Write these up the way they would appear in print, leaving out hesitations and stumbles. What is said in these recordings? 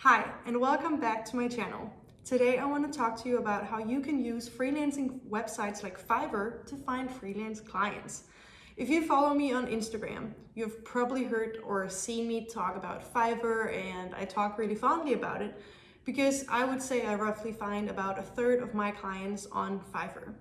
Hi, and welcome back to my channel. Today I want to talk to you about how you can use freelancing websites like Fiverr to find freelance clients. If you follow me on Instagram, you've probably heard or seen me talk about Fiverr, and I talk really fondly about it because I would say I roughly find about a third of my clients on Fiverr.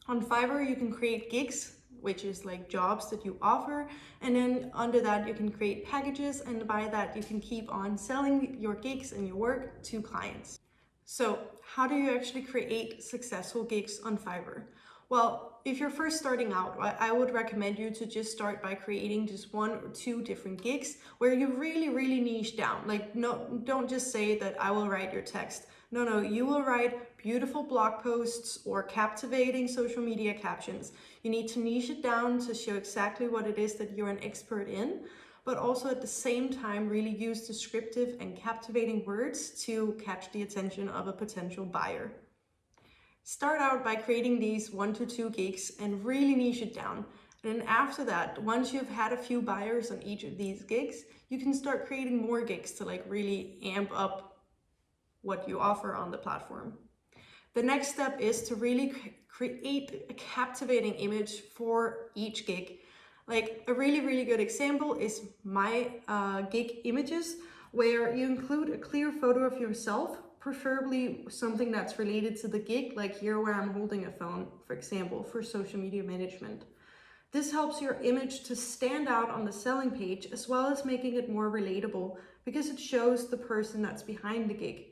On Fiverr, you can create gigs, which is like jobs that you offer. And then under that, you can create packages. And by that, you can keep on selling your gigs and your work to clients. So how do you actually create successful gigs on Fiverr? Well, if you're first starting out, I would recommend you to just start by creating just one or two different gigs where you really niche down. Like, no, don't just say that I will write your text. No, you will write beautiful blog posts or captivating social media captions. You need to niche it down to show exactly what it is that you're an expert in, but also at the same time really use descriptive and captivating words to catch the attention of a potential buyer. Start out by creating these 1 to 2 gigs and really niche it down. And then after that, once you've had a few buyers on each of these gigs, you can start creating more gigs to like really amp up what you offer on the platform. The next step is to really create a captivating image for each gig. Like a really good example is my gig images, where you include a clear photo of yourself, preferably something that's related to the gig, like here where I'm holding a phone, for example, for social media management. This helps your image to stand out on the selling page, as well as making it more relatable because it shows the person that's behind the gig.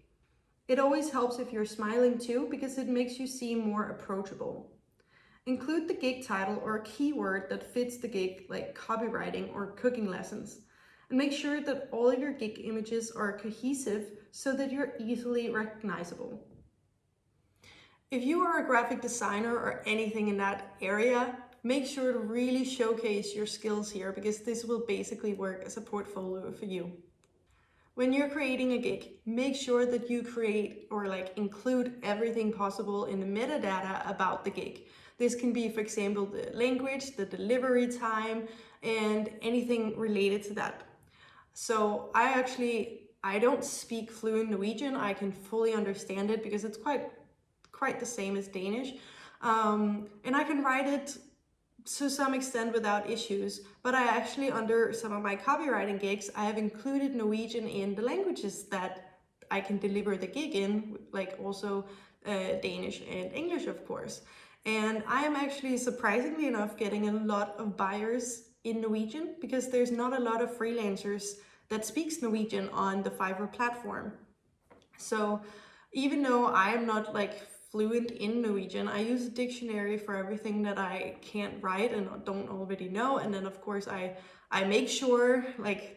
It always helps if you're smiling too, because it makes you seem more approachable. Include the gig title or a keyword that fits the gig, like copywriting or cooking lessons. And make sure that all your gig images are cohesive so that you're easily recognizable. If you are a graphic designer or anything in that area, make sure to really showcase your skills here, because this will basically work as a portfolio for you. When you're creating a gig, make sure that you create or include everything possible in the metadata about the gig. This can be, for example, the language, the delivery time, and anything related to that. So I don't speak fluent Norwegian. I can fully understand it because it's quite the same as Danish. And I can write it to some extent without issues, but I actually, under some of my copywriting gigs, I have included Norwegian in the languages that I can deliver the gig in, like also Danish and English, of course. And I am actually, surprisingly enough, getting a lot of buyers in Norwegian because there's not a lot of freelancers that speaks Norwegian on the Fiverr platform. So even though I am not fluent in Norwegian, I use a dictionary for everything that I can't write and don't already know. And then of course I make sure,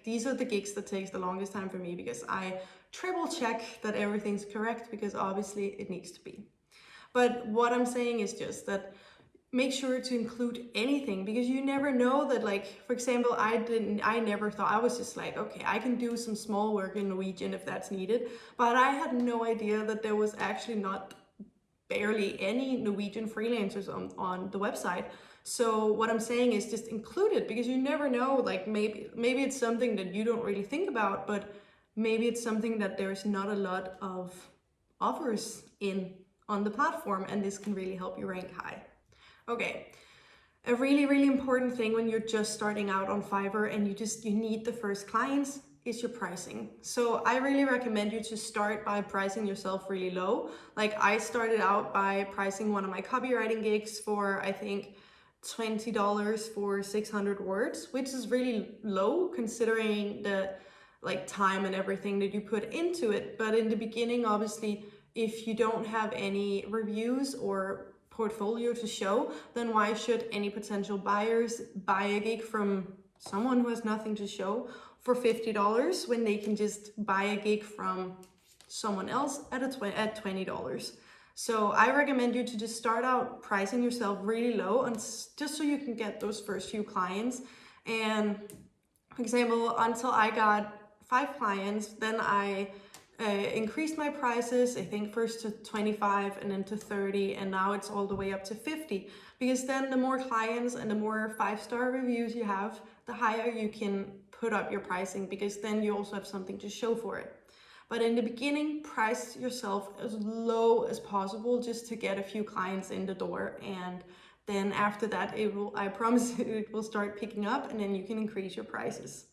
these are the gigs that takes the longest time for me, because I triple check that everything's correct, because obviously it needs to be. But what I'm saying is just that make sure to include anything, because you never know that, for example, I never thought, I was just like, okay, I can do some small work in Norwegian if that's needed, but I had no idea that there was actually barely any Norwegian freelancers on the website. So what I'm saying is just include it, because you never know, maybe it's something that you don't really think about, but maybe it's something that there's not a lot of offers on the platform, and this can really help you rank high. Okay, a really important thing when you're just starting out on Fiverr and you need the first clients is your pricing. So I really recommend you to start by pricing yourself really low. Like, I started out by pricing one of my copywriting gigs for, I think, $20 for 600 words, which is really low considering the time and everything that you put into it. But in the beginning, obviously, if you don't have any reviews or portfolio to show, then why should any potential buyers buy a gig from someone who has nothing to show for $50 when they can just buy a gig from someone else at $20? So I recommend you to just start out pricing yourself really low, and just so you can get those first few clients. And for example, until I got 5 clients, then I increased my prices, I think first to 25 and then to 30, and now it's all the way up to 50, because then the more clients and the more 5-star reviews you have, the higher you can put up your pricing, because then you also have something to show for it. But in the beginning, price yourself as low as possible just to get a few clients in the door. And then after that, I promise it will start picking up, and then you can increase your prices.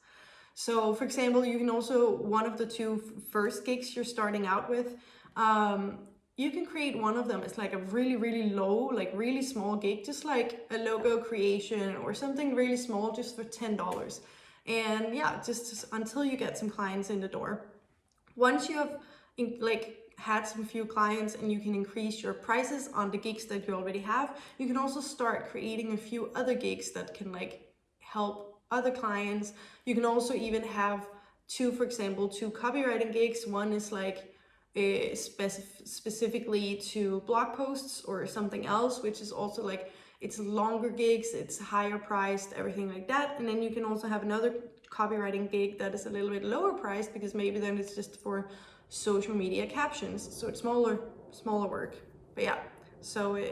So for example, you can also, one of the two first gigs you're starting out with, you can create one of them as like a really low, like really small gig, just like a logo creation or something really small, just for $10. And yeah, just until you get some clients in the door. Once you have had some few clients and you can increase your prices on the gigs that you already have, you can also start creating a few other gigs that can like help other clients. You can also even have for example, two copywriting gigs. One is like specifically to blog posts or something else, which is also like, it's longer gigs, it's higher priced, everything like that. And then you can also have another copywriting gig that is a little bit lower priced, because maybe then it's just for social media captions, so it's smaller work. But yeah, so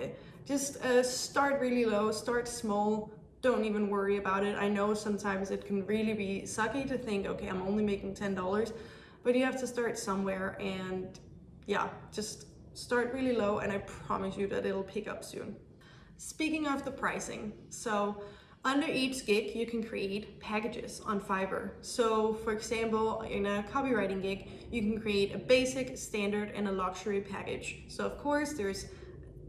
just start really low, start small, don't even worry about it. I know sometimes it can really be sucky to think, okay, I'm only making $10, but you have to start somewhere. And yeah, just start really low, and I promise you that it'll pick up soon. Speaking of the pricing, so under each gig, you can create packages on Fiverr. So for example, in a copywriting gig, you can create a basic, standard, and a luxury package. So of course, there's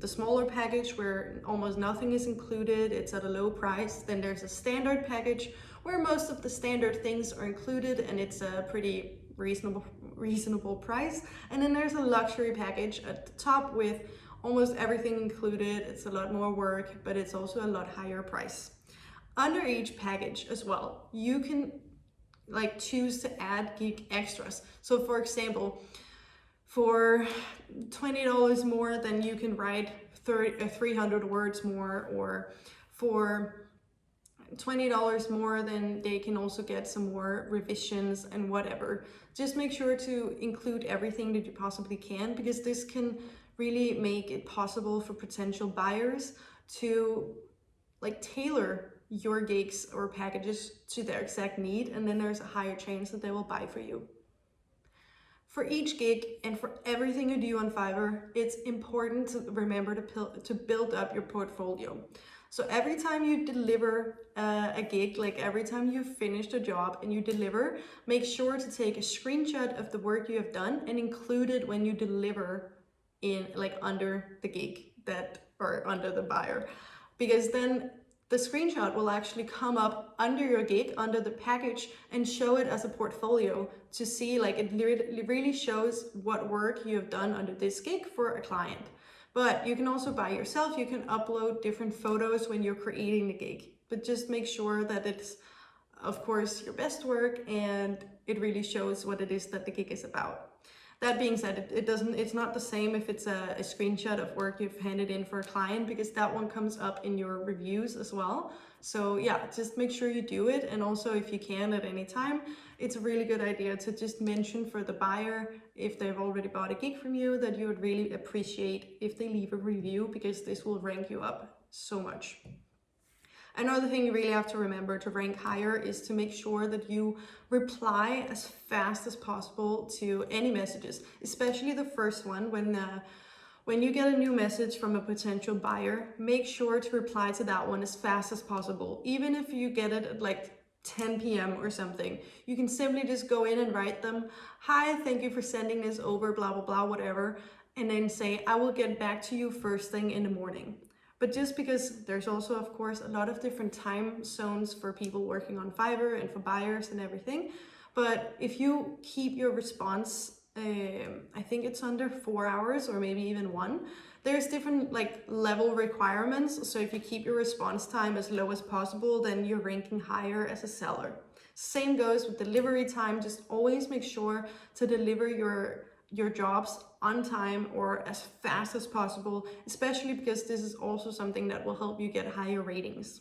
the smaller package where almost nothing is included, it's at a low price. Then there's a standard package where most of the standard things are included and it's a pretty reasonable price. And then there's a luxury package at the top with almost everything included. It's a lot more work, but it's also a lot higher price. Under each package as well, you can like choose to add gig extras. So for example, for $20 more, then you can write 300 words more, or for $20 more, then they can also get some more revisions and whatever. Just make sure to include everything that you possibly can, because this can really make it possible for potential buyers to like tailor your gigs or packages to their exact need, and then there's a higher chance that they will buy for you. For each gig and for everything you do on Fiverr, it's important to remember to build up your portfolio. So every time you deliver a gig, like every time you finish the job and you deliver, make sure to take a screenshot of the work you have done and include it when you deliver in like under the gig or under the buyer, because then the screenshot will actually come up under your gig, under the package, and show it as a portfolio to see, like it really shows what work you have done under this gig for a client. But you can also by yourself, you can upload different photos when you're creating the gig, but just make sure that it's of course your best work and it really shows what it is that the gig is about. That being said, it's not the same if it's a screenshot of work you've handed in for a client, because that one comes up in your reviews as well. So yeah, just make sure you do it. And also if you can at any time, it's a really good idea to just mention for the buyer, if they've already bought a gig from you, that you would really appreciate if they leave a review, because this will rank you up so much. Another thing you really have to remember to rank higher is to make sure that you reply as fast as possible to any messages, especially the first one. When you get a new message from a potential buyer, make sure to reply to that one as fast as possible. Even if you get it at like 10 p.m. or something, you can simply just go in and write them, "Hi, thank you for sending this over, blah, blah, blah, whatever," and then say, "I will get back to you first thing in the morning." But just because there's also, of course, a lot of different time zones for people working on Fiverr and for buyers and everything. But if you keep your response, I think it's under 4 hours or maybe even 1, there's different like level requirements. So if you keep your response time as low as possible, then you're ranking higher as a seller. Same goes with delivery time. Just always make sure to deliver your jobs on time or as fast as possible, especially because this is also something that will help you get higher ratings.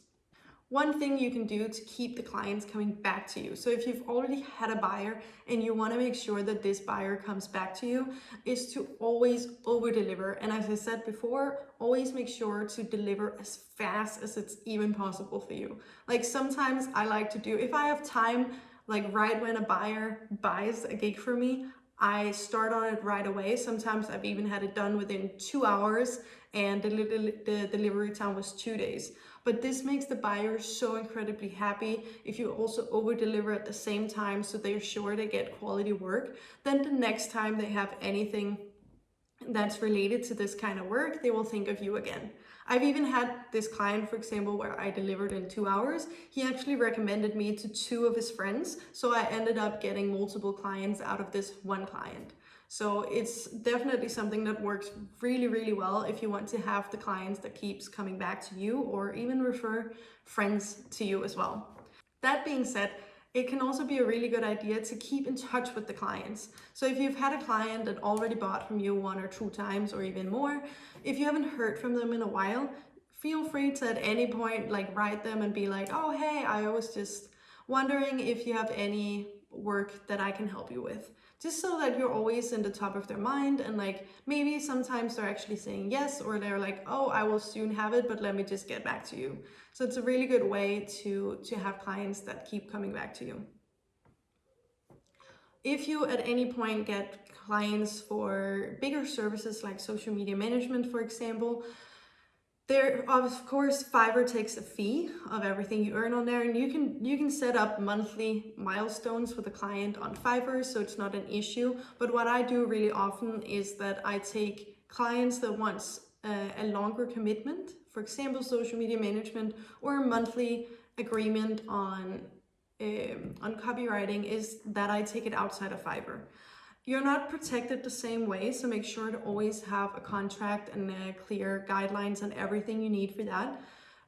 One thing you can do to keep the clients coming back to you, so if you've already had a buyer and you want to make sure that this buyer comes back to you, is to always over deliver. And as I said before, always make sure to deliver as fast as it's even possible for you. Like sometimes I like to do, if I have time, like right when a buyer buys a gig for me, I start on it right away. Sometimes I've even had it done within 2 hours, and the delivery time was 2 days. But this makes the buyer so incredibly happy. If you also over deliver at the same time so they're sure they get quality work, then the next time they have anything that's related to this kind of work, they will think of you again. I've even had this client, for example, where I delivered in 2 hours. He actually recommended me to 2 of his friends. So I ended up getting multiple clients out of this one client. So it's definitely something that works really, really well if you want to have the clients that keeps coming back to you, or even refer friends to you as well. That being said, it can also be a really good idea to keep in touch with the clients. So if you've had a client that already bought from you 1 or 2 times or even more, if you haven't heard from them in a while, feel free to at any point like write them and be like, oh hey, I was just wondering if you have any work that I can help you with. Just so that you're always in the top of their mind, and like maybe sometimes they're actually saying yes, or they're like, oh, I will soon have it, but let me just get back to you. So it's a really good way to have clients that keep coming back to you. If you at any point get clients for bigger services like social media management, for example, there, of course, Fiverr takes a fee of everything you earn on there, and you can set up monthly milestones with a client on Fiverr, so it's not an issue. But what I do really often is that I take clients that want a longer commitment, for example, social media management, or a monthly agreement on copywriting, is that I take it outside of Fiverr. You're not protected the same way, so make sure to always have a contract and clear guidelines and everything you need for that.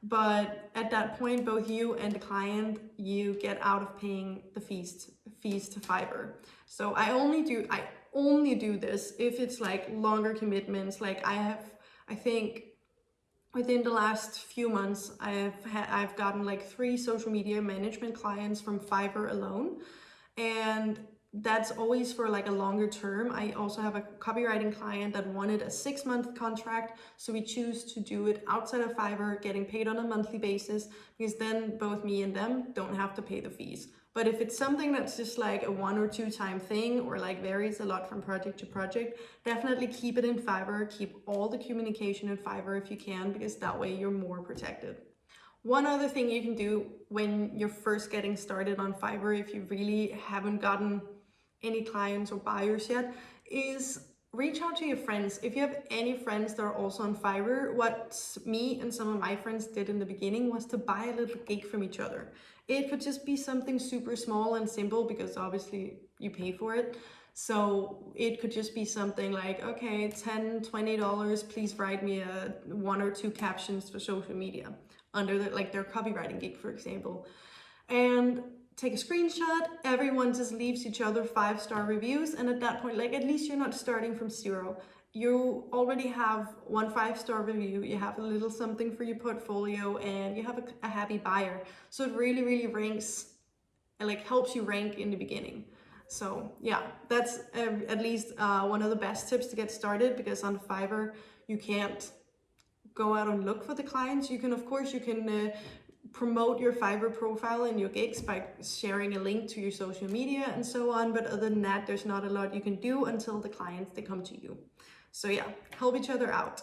But at that point, both you and the client, you get out of paying the fees to Fiverr. So I only do this if it's like longer commitments. Like I think within the last few months, I've gotten like 3 social media management clients from Fiverr alone, and that's always for like a longer term. I also have a copywriting client that wanted a 6-month contract, so we choose to do it outside of Fiverr, getting paid on a monthly basis, because then both me and them don't have to pay the fees. But if it's something that's just like a 1 or 2 time thing, or like varies a lot from project to project, definitely keep it in Fiverr. Keep all the communication in Fiverr if you can, because that way you're more protected. One other thing you can do when you're first getting started on Fiverr, if you really haven't gotten any clients or buyers yet, is reach out to your friends. If you have any friends that are also on Fiverr, what me and some of my friends did in the beginning was to buy a little gig from each other. It could just be something super small and simple, because obviously you pay for it. So it could just be something like, okay, $10, $20, please write me 1 or 2 captions for social media under their copywriting gig, for example. And take a screenshot, everyone just leaves each other 5-star reviews, and at that point, like, at least you're not starting from 0. You already have 1 5-star review, you have a little something for your portfolio, and you have a happy buyer. So it really, really ranks, like helps you rank in the beginning. So yeah, that's at least one of the best tips to get started, because on Fiverr, you can't go out and look for the clients. You can, of course, promote your Fiverr profile and your gigs by sharing a link to your social media and so on. But other than that, there's not a lot you can do until the clients, they come to you. So yeah, help each other out.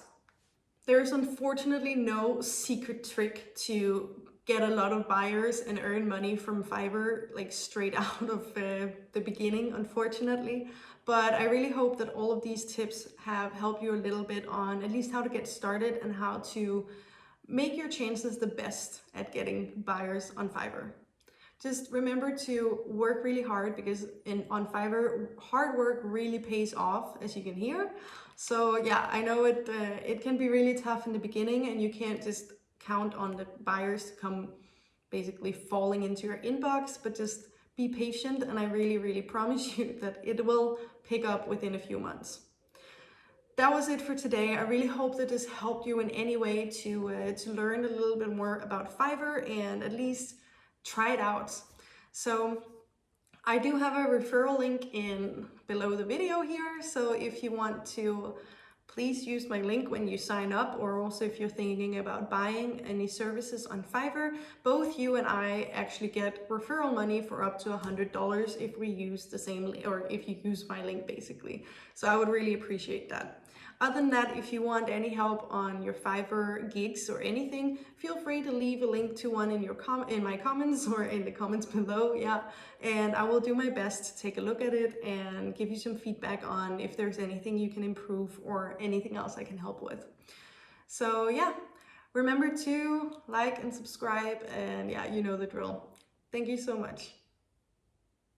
There's unfortunately no secret trick to get a lot of buyers and earn money from Fiverr, like straight out of the beginning, unfortunately. But I really hope that all of these tips have helped you a little bit on at least how to get started and how to make your chances the best at getting buyers on Fiverr. Just remember to work really hard, because on Fiverr, hard work really pays off, as you can hear. So yeah, I know it can be really tough in the beginning, and you can't just count on the buyers to come basically falling into your inbox, but just be patient, and I really, really promise you that it will pick up within a few months. That was it for today. I really hope that this helped you in any way to learn a little bit more about Fiverr and at least try it out. So I do have a referral link in below the video here. So if you want to Please use my link when you sign up, or also if you're thinking about buying any services on Fiverr. Both you and I actually get referral money for up to $100 if we use the same, or if you use my link basically. So I would really appreciate that. Other than that, if you want any help on your Fiverr gigs or anything, feel free to leave a link to one in your in my comments or in the comments below. Yeah, and I will do my best to take a look at it and give you some feedback on if there's anything you can improve or anything else I can help with. So yeah, remember to like and subscribe, and yeah, you know the drill. Thank you so much.